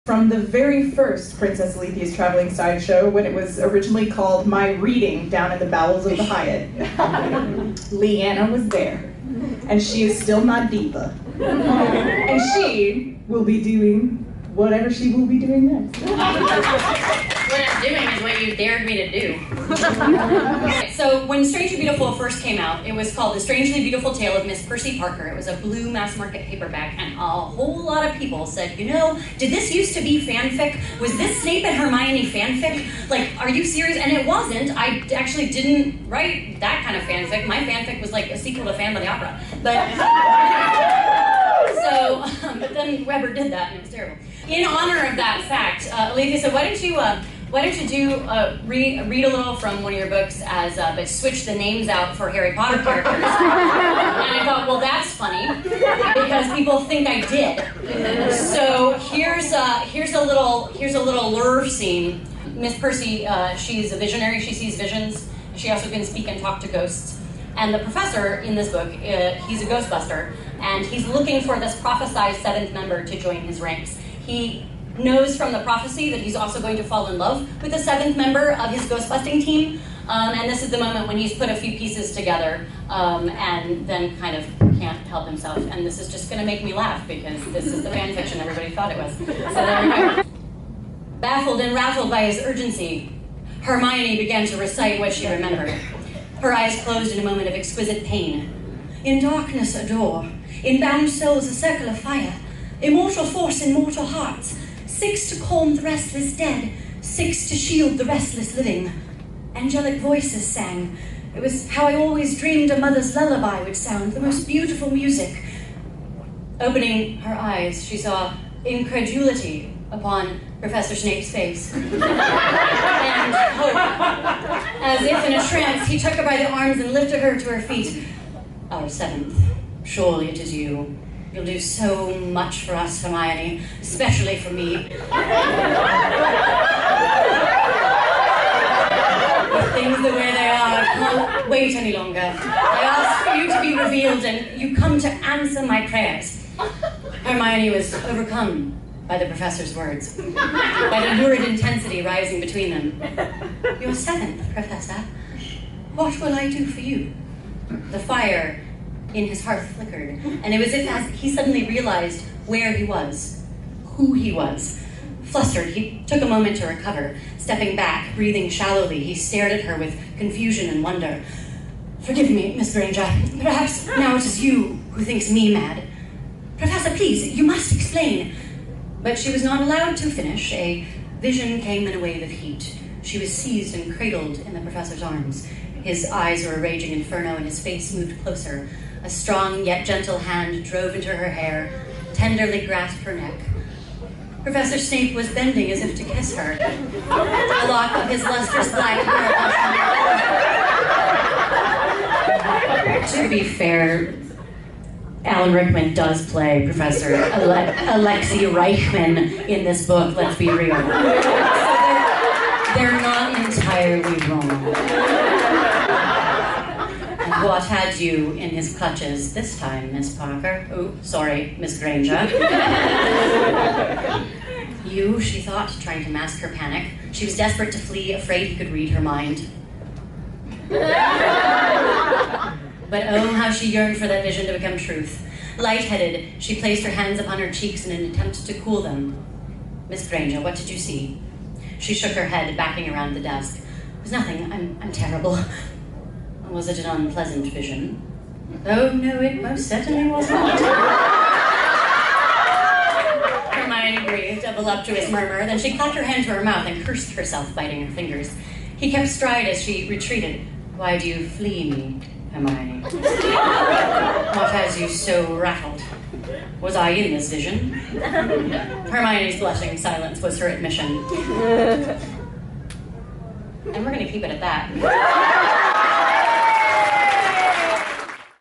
From the very first Princess Alethea's Traveling Sideshow, when it was originally called My Reading down in the bowels of the Hyatt, Leanna was there, and she is still my diva. And she will be doing whatever she will be doing next. What I'm doing is what you dared me to do. Okay, so when Strangely Beautiful first came out, it was called The Strangely Beautiful Tale of Miss Percy Parker. It was a blue mass market paperback, and a whole lot of people said, you know, did this used to be fanfic? Was this Snape and Hermione fanfic? Like, are you serious? And it wasn't. I actually didn't write that kind of fanfic. My fanfic was like a sequel to Phantom of the Opera. But, but then Webber did that, and it was terrible. In honor of that fact, Alethea said, why don't you read a little from one of your books but switch the names out for Harry Potter characters? And I thought, well, that's funny because people think I did. So here's a little lure scene. Miss Percy, she's a visionary. She sees visions. She also can speak and talk to ghosts. And the professor in this book, he's a ghostbuster, and he's looking for this prophesied 7th member to join his ranks. He knows from the prophecy that he's also going to fall in love with the 7th member of his ghostbusting team, and this is the moment when he's put a few pieces together and then kind of can't help himself. And this is just going to make me laugh because this is the fan fiction everybody thought it was. So there we go. Baffled and rattled by his urgency, Hermione began to recite what she remembered. Her eyes closed in a moment of exquisite pain. In darkness a door, in bound souls a circle of fire, immortal force in mortal hearts, 6 to calm the restless dead, 6 to shield the restless living. Angelic voices sang. It was how I always dreamed a mother's lullaby would sound, the most beautiful music. Opening her eyes, she saw incredulity upon Professor Snape's face. And hope. As if in a trance, he took her by the arms and lifted her to her feet. Our 7th, surely it is you. You'll do so much for us, Hermione, especially for me. With things the way they are, I can't wait any longer. I ask for you to be revealed, and you come to answer my prayers. Hermione was overcome by the professor's words, by the lurid intensity rising between them. Your 7th, Professor. What will I do for you? The fire in his heart flickered, and it was as if he suddenly realized where he was, who he was. Flustered, he took a moment to recover. Stepping back, breathing shallowly, he stared at her with confusion and wonder. Forgive me, Miss Granger. Perhaps now it is you who thinks me mad. Professor, please, you must explain. But she was not allowed to finish. A vision came in a wave of heat. She was seized and cradled in the professor's arms. His eyes were a raging inferno, and his face moved closer. A strong yet gentle hand drove into her hair, tenderly grasped her neck. Professor Snape was bending as if to kiss her. A lock of his lustrous black hair. To be fair, Alan Rickman does play Professor Alexei Reichman in this book, let's be real. So they're not entirely wrong. What had you in his clutches this time, Miss Parker? Oh, sorry, Miss Granger. You, she thought, trying to mask her panic. She was desperate to flee, afraid he could read her mind. But oh, how she yearned for that vision to become truth. Lightheaded, she placed her hands upon her cheeks in an attempt to cool them. Miss Granger, what did you see? She shook her head, backing around the desk. It was nothing. I'm terrible. Was it an unpleasant vision? Oh, no, it most certainly was not. Hermione breathed a voluptuous murmur, then she clapped her hand to her mouth and cursed herself, biting her fingers. He kept stride as she retreated. Why do you flee me, Hermione? What has you so rattled? Was I in this vision? Hermione's blushing silence was her admission. And we're going to keep it at that.